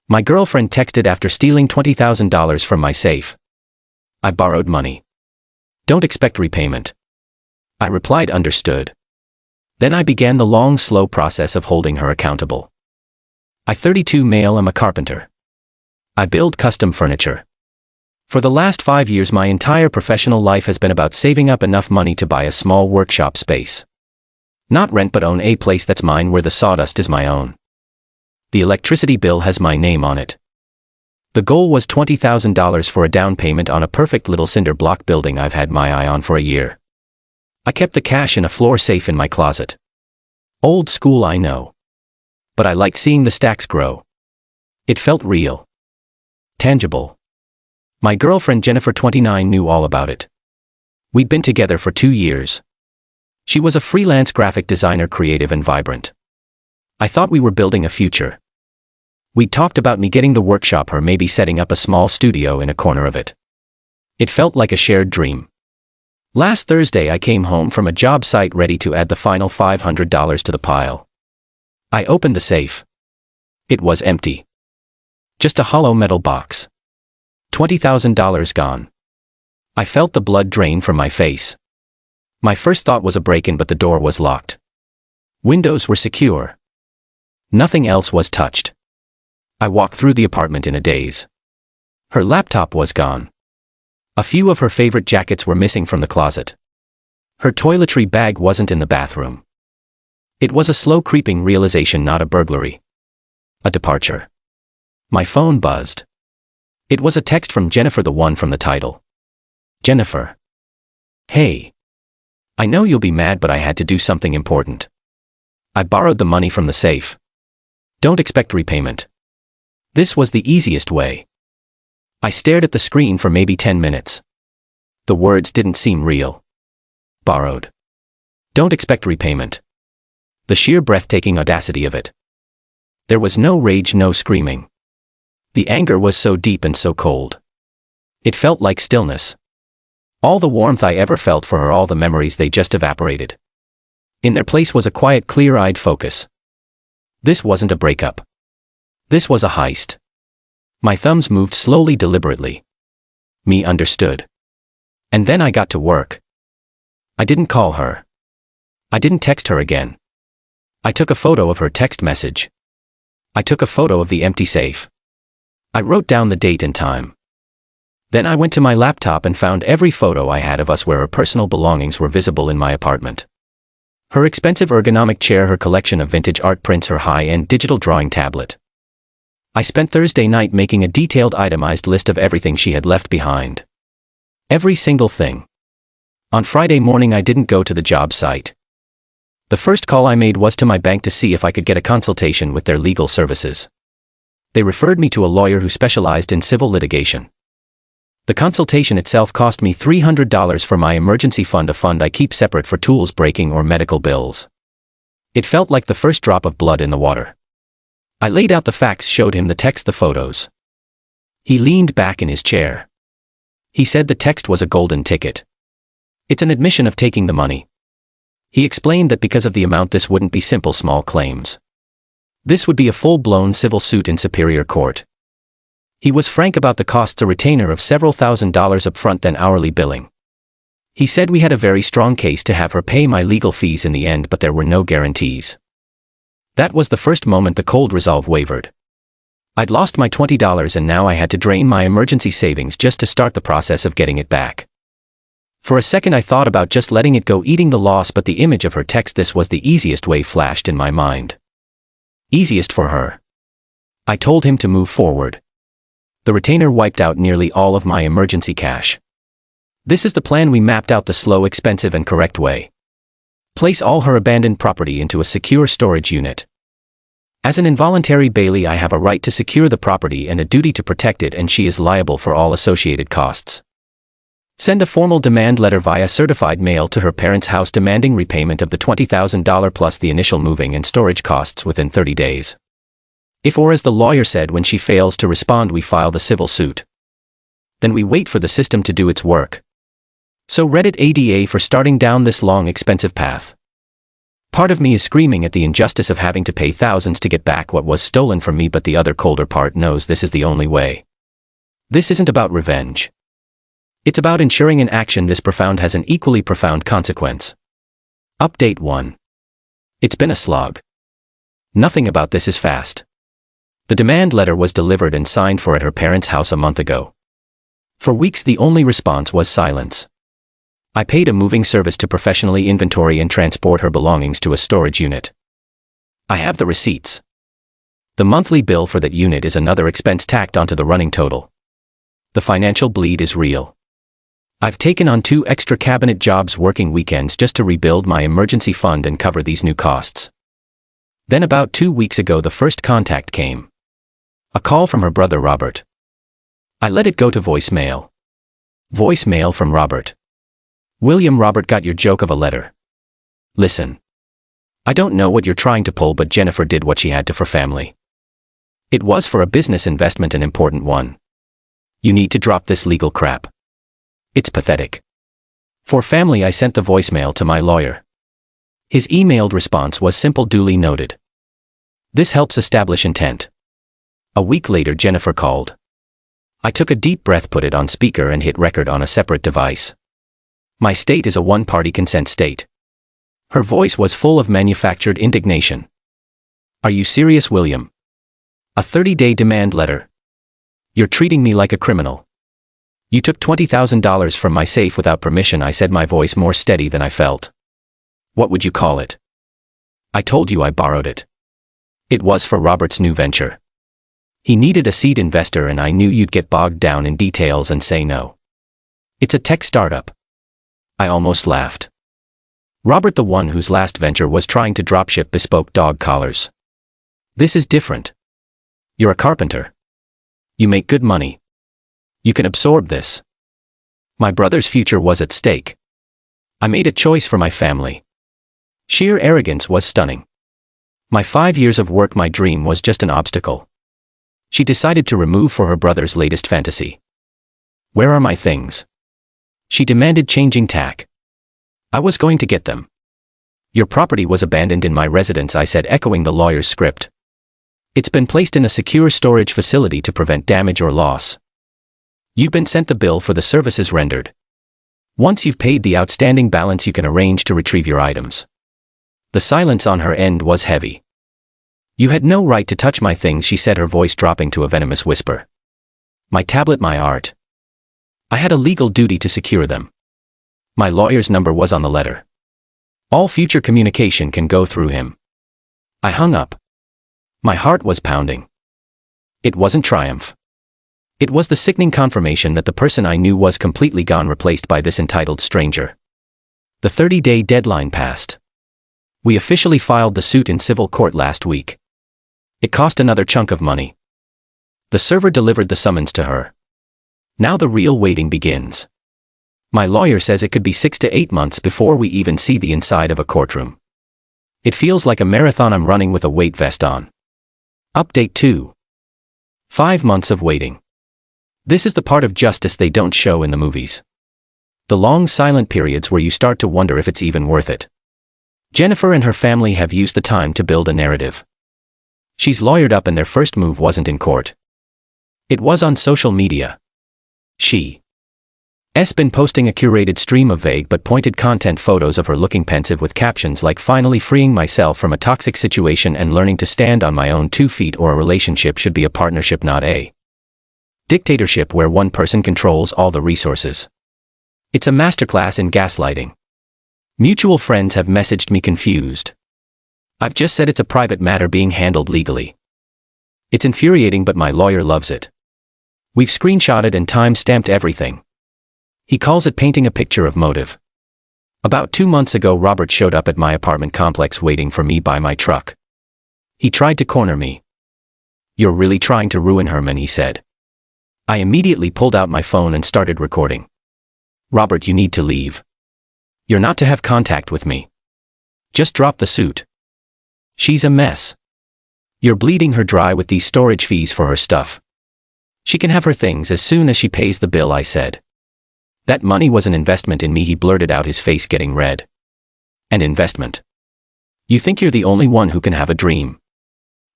My girlfriend texted after stealing $20,000 from my safe. I borrowed money. Don't expect repayment. I replied understood. Then I began the long, slow process of holding her accountable. I 32 male am a carpenter. I build custom furniture. For the last 5 years my entire professional life has been about saving up enough money to buy a small workshop space. Not rent but own a place that's mine where the sawdust is my own. The electricity bill has my name on it. The goal was $20,000 for a down payment on a perfect little cinder block building I've had my eye on for a year. I kept the cash in a floor safe in my closet. Old school, I know. But I like seeing the stacks grow. It felt real. Tangible. My girlfriend Jennifer, 29, knew all about it. We'd been together for 2 years. She was a freelance graphic designer, creative and vibrant. I thought we were building a future. We talked about me getting the workshop, her maybe setting up a small studio in a corner of it. It felt like a shared dream. Last Thursday I came home from a job site ready to add the final $500 to the pile. I opened the safe. It was empty. Just a hollow metal box. $20,000 gone. I felt the blood drain from my face. My first thought was a break-in, but the door was locked. Windows were secure. Nothing else was touched. I walked through the apartment in a daze. Her laptop was gone. A few of her favorite jackets were missing from the closet. Her toiletry bag wasn't in the bathroom. It was a slow creeping realization, not a burglary. A departure. My phone buzzed. It was a text from Jennifer, the one from the title. Jennifer. Hey. I know you'll be mad, but I had to do something important. I borrowed the money from the safe. Don't expect repayment. This was the easiest way. I stared at the screen for maybe 10 minutes. The words didn't seem real. Borrowed. Don't expect repayment. The sheer breathtaking audacity of it. There was no rage, no screaming. The anger was so deep and so cold. It felt like stillness. All the warmth I ever felt for her, all the memories, they just evaporated. In their place was a quiet, clear-eyed focus. This wasn't a breakup. This was a heist. My thumbs moved slowly, deliberately. Me understood. And then I got to work. I didn't call her. I didn't text her again. I took a photo of her text message. I took a photo of the empty safe. I wrote down the date and time. Then I went to my laptop and found every photo I had of us where her personal belongings were visible in my apartment. Her expensive ergonomic chair, her collection of vintage art prints, her high-end digital drawing tablet. I spent Thursday night making a detailed, itemized list of everything she had left behind. Every single thing. On Friday morning I didn't go to the job site. The first call I made was to my bank to see if I could get a consultation with their legal services. They referred me to a lawyer who specialized in civil litigation. The consultation itself cost me $300 for my emergency fund, a fund I keep separate for tools breaking or medical bills. It felt like the first drop of blood in the water. I laid out the facts, showed him the text, the photos. He leaned back in his chair. He said the text was a golden ticket. It's an admission of taking the money. He explained that because of the amount this wouldn't be simple small claims. This would be a full-blown civil suit in superior court. He was frank about the costs, a retainer of several $1,000s upfront, then hourly billing. He said we had a very strong case to have her pay my legal fees in the end, but there were no guarantees. That was the first moment the cold resolve wavered. I'd lost my $20 and now I had to drain my emergency savings just to start the process of getting it back. For a second I thought about just letting it go, eating the loss, but the image of her text, this was the easiest way, flashed in my mind. Easiest for her. I told him to move forward. The retainer wiped out nearly all of my emergency cash. This is the plan we mapped out, the slow, expensive and correct way. Place all her abandoned property into a secure storage unit. As an involuntary bailee, I have a right to secure the property and a duty to protect it, and she is liable for all associated costs. Send a formal demand letter via certified mail to her parents' house demanding repayment of the $20,000 plus the initial moving and storage costs within 30 days. If, or as the lawyer said, when she fails to respond, we file the civil suit. Then we wait for the system to do its work. So Reddit ADA for starting down this long, expensive path. Part of me is screaming at the injustice of having to pay thousands to get back what was stolen from me, but the other colder part knows this is the only way. This isn't about revenge. It's about ensuring an action this profound has an equally profound consequence. Update 1. It's been a slog. Nothing about this is fast. The demand letter was delivered and signed for at her parents' house a month ago. For weeks the only response was silence. I paid a moving service to professionally inventory and transport her belongings to a storage unit. I have the receipts. The monthly bill for that unit is another expense tacked onto the running total. The financial bleed is real. I've taken on 2 extra cabinet jobs working weekends just to rebuild my emergency fund and cover these new costs. Then about 2 weeks ago the first contact came. A call from her brother Robert. I let it go to voicemail. Voicemail from Robert. William, Robert got your joke of a letter. Listen. I don't know what you're trying to pull, but Jennifer did what she had to for family. It was for a business investment, an important one. You need to drop this legal crap. It's pathetic. For family, I sent the voicemail to my lawyer. His emailed response was simple, duly noted. This helps establish intent. A week later Jennifer called. I took a deep breath, put it on speaker and hit record on a separate device. My state is a one-party consent state. Her voice was full of manufactured indignation. Are you serious, William? A 30-day demand letter. You're treating me like a criminal. You took $20,000 from my safe without permission, I said, my voice more steady than I felt. What would you call it? I told you I borrowed it. It was for Robert's new venture. He needed a seed investor and I knew you'd get bogged down in details and say no. It's a tech startup. I almost laughed. Robert, the one whose last venture was trying to dropship bespoke dog collars. This is different. You're a carpenter. You make good money. You can absorb this. My brother's future was at stake. I made a choice for my family. Sheer arrogance was stunning. My 5 years of work, my dream, was just an obstacle. She decided to remove for her brother's latest fantasy. Where are my things? She demanded, changing tack. I was going to get them. Your property was abandoned in my residence, I said, echoing the lawyer's script. It's been placed in a secure storage facility to prevent damage or loss. You've been sent the bill for the services rendered. Once you've paid the outstanding balance, you can arrange to retrieve your items. The silence on her end was heavy. You had no right to touch my things, she said, her voice dropping to a venomous whisper. My tablet, my art. I had a legal duty to secure them. My lawyer's number was on the letter. All future communication can go through him. I hung up. My heart was pounding. It wasn't triumph. It was the sickening confirmation that the person I knew was completely gone, replaced by this entitled stranger. The 30-day deadline passed. We officially filed the suit in civil court last week. It cost another chunk of money. The server delivered the summons to her. Now the real waiting begins. My lawyer says it could be 6 to 8 months before we even see the inside of a courtroom. It feels like a marathon I'm running with a weight vest on. Update 2. 5 months of waiting. This is the part of justice they don't show in the movies. The long silent periods where you start to wonder if it's even worth it. Jennifer and her family have used the time to build a narrative. She's lawyered up and their first move wasn't in court. It was on social media. She's been posting a curated stream of vague but pointed content, photos of her looking pensive with captions like "finally freeing myself from a toxic situation and learning to stand on my own 2 feet," or "a relationship should be a partnership, not a dictatorship where one person controls all the resources." It's a masterclass in gaslighting. Mutual friends have messaged me confused. I've just said it's a private matter being handled legally. It's infuriating, but my lawyer loves it. We've screenshotted and time-stamped everything. He calls it painting a picture of motive. About 2 months ago, Robert showed up at my apartment complex waiting for me by my truck. He tried to corner me. "You're really trying to ruin Herman," he said. I immediately pulled out my phone and started recording. "Robert, you need to leave. You're not to have contact with me. Just drop the suit. She's a mess. You're bleeding her dry with these storage fees for her stuff. She can have her things as soon as she pays the bill," I said. "That money was an investment in me," he blurted out, his face getting red. "An investment? You think you're the only one who can have a dream.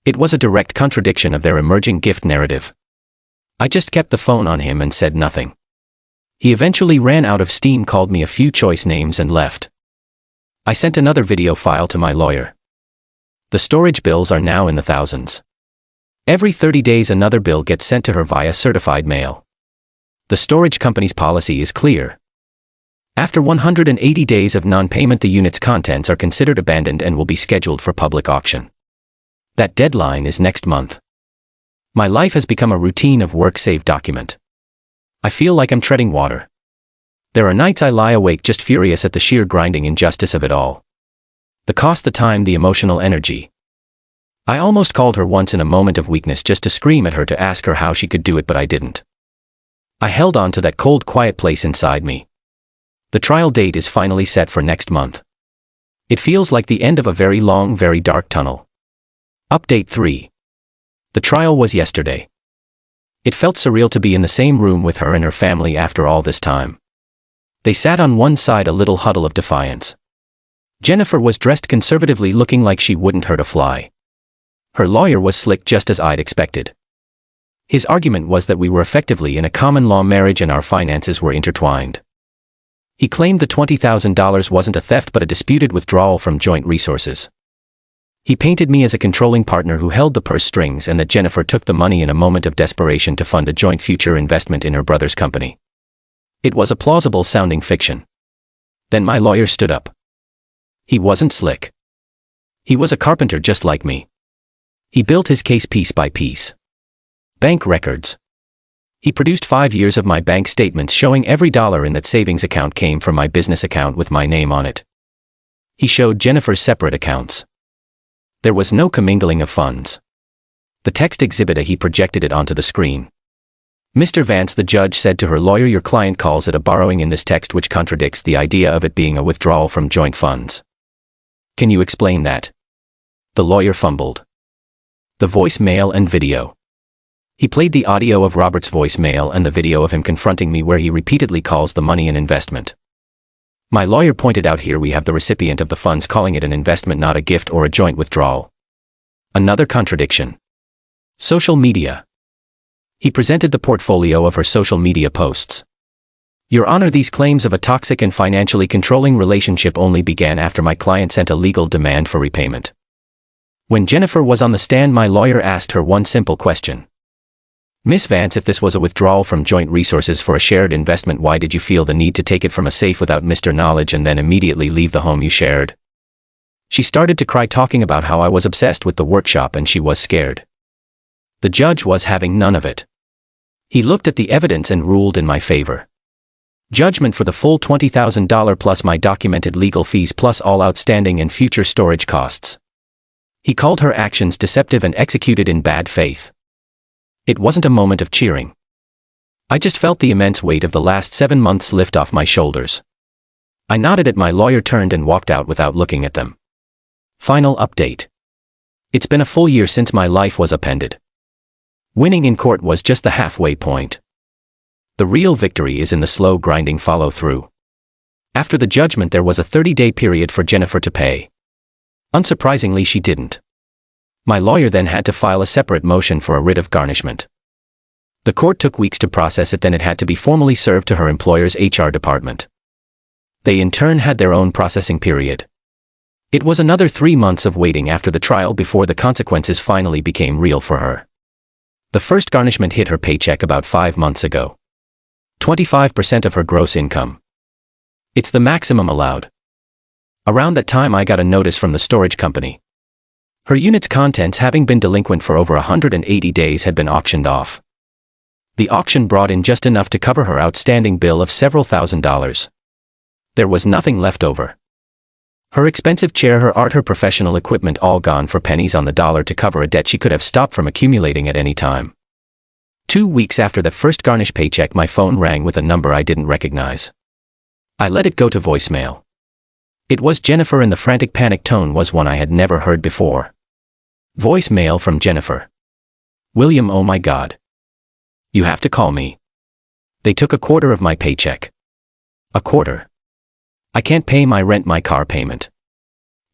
It was a direct contradiction of their emerging gift narrative. I just kept the phone on him and said nothing. He eventually ran out of steam, called me a few choice names and left. I sent another video file to my lawyer. The storage bills are now in the thousands. Every 30 days another bill gets sent to her via certified mail. The storage company's policy is clear. After 180 days of non-payment, the unit's contents are considered abandoned and will be scheduled for public auction. That deadline is next month. My life has become a routine of work save document. I feel like I'm treading water. There are nights I lie awake just furious at the sheer grinding injustice of it all. The cost, the time, the emotional energy. I almost called her once in a moment of weakness just to scream at her, to ask her how she could do it, but I didn't. I held on to that cold, quiet place inside me. The trial date is finally set for next month. It feels like the end of a very long, very dark tunnel. Update 3. The trial was yesterday. It felt surreal to be in the same room with her and her family after all this time. They sat on one side, a little huddle of defiance. Jennifer was dressed conservatively, looking like she wouldn't hurt a fly. Her lawyer was slick, just as I'd expected. His argument was that we were effectively in a common law marriage and our finances were intertwined. He claimed the $20,000 wasn't a theft but a disputed withdrawal from joint resources. He painted me as a controlling partner who held the purse strings, and that Jennifer took the money in a moment of desperation to fund a joint future investment in her brother's company. It was a plausible-sounding fiction. Then my lawyer stood up. He wasn't slick. He was a carpenter just like me. He built his case piece by piece. Bank records. He produced 5 years of my bank statements showing every dollar in that savings account came from my business account with my name on it. He showed Jennifer's separate accounts. There was no commingling of funds. The text exhibit, he projected it onto the screen. Mr. Vance, the judge said to her lawyer, your client calls it a borrowing in this text, which contradicts the idea of it being a withdrawal from joint funds. Can you explain that? The lawyer fumbled. The voicemail and video. He played the audio of Robert's voicemail and the video of him confronting me, where he repeatedly calls the money an investment. My lawyer pointed out, here we have the recipient of the funds calling it an investment, not a gift or a joint withdrawal. Another contradiction. Social media. He presented the portfolio of her social media posts. Your Honor, these claims of a toxic and financially controlling relationship only began after my client sent a legal demand for repayment. When Jennifer was on the stand, my lawyer asked her one simple question. Miss Vance, if this was a withdrawal from joint resources for a shared investment, why did you feel the need to take it from a safe without Mr. Knowledge and then immediately leave the home you shared? She started to cry, talking about how I was obsessed with the workshop and she was scared. The judge was having none of it. He looked at the evidence and ruled in my favor. Judgment for the full $20,000 plus my documented legal fees plus all outstanding and future storage costs. He called her actions deceptive and executed in bad faith. It wasn't a moment of cheering. I just felt the immense weight of the last 7 months lift off my shoulders. I nodded at my lawyer, turned and walked out without looking at them. Final update. It's been a full year since my life was upended. Winning in court was just the halfway point. The real victory is in the slow, grinding follow-through. After the judgment, there was a 30-day period for Jennifer to pay. Unsurprisingly, she didn't. My lawyer then had to file a separate motion for a writ of garnishment. The court took weeks to process it, then it had to be formally served to her employer's HR department. They in turn had their own processing period. It was another 3 months of waiting after the trial before the consequences finally became real for her. The first garnishment hit her paycheck about 5 months ago. 25% of her gross income. It's the maximum allowed. Around that time, I got a notice from the storage company. Her unit's contents, having been delinquent for over 180 days, had been auctioned off. The auction brought in just enough to cover her outstanding bill of several $1,000s. There was nothing left over. Her expensive chair, her art, her professional equipment, all gone for pennies on the dollar to cover a debt she could have stopped from accumulating at any time. 2 weeks after that first garnished paycheck, my phone rang with a number I didn't recognize. I let it go to voicemail. It was Jennifer, and the frantic, panic tone was one I had never heard before. Voicemail from Jennifer. William, oh my God. You have to call me. They took a quarter of my paycheck. A quarter. I can't pay my rent, my car payment.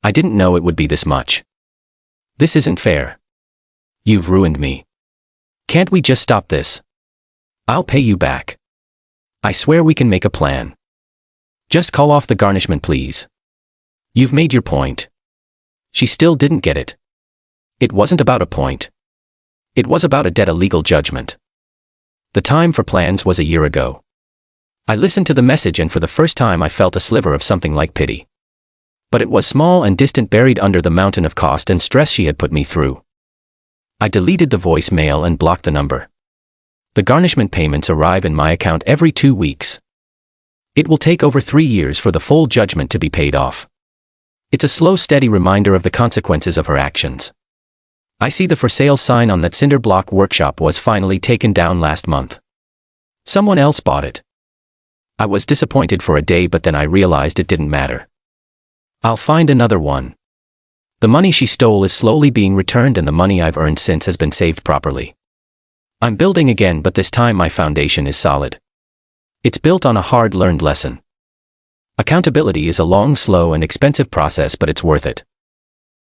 I didn't know it would be this much. This isn't fair. You've ruined me. Can't we just stop this? I'll pay you back. I swear we can make a plan. Just call off the garnishment, please. You've made your point. She still didn't get it. It wasn't about a point. It was about a debt, a legal judgment. The time for plans was a year ago. I listened to the message and for the first time I felt a sliver of something like pity. But it was small and distant, buried under the mountain of cost and stress she had put me through. I deleted the voicemail and blocked the number. The garnishment payments arrive in my account every 2 weeks. It will take over 3 years for the full judgment to be paid off. It's a slow, steady reminder of the consequences of her actions. I see the for sale sign on that cinder block workshop was finally taken down last month. Someone else bought it. I was disappointed for a day, but then I realized it didn't matter. I'll find another one. The money she stole is slowly being returned and the money I've earned since has been saved properly. I'm building again, but this time my foundation is solid. It's built on a hard-learned lesson. Accountability is a long, slow, and expensive process, but it's worth it.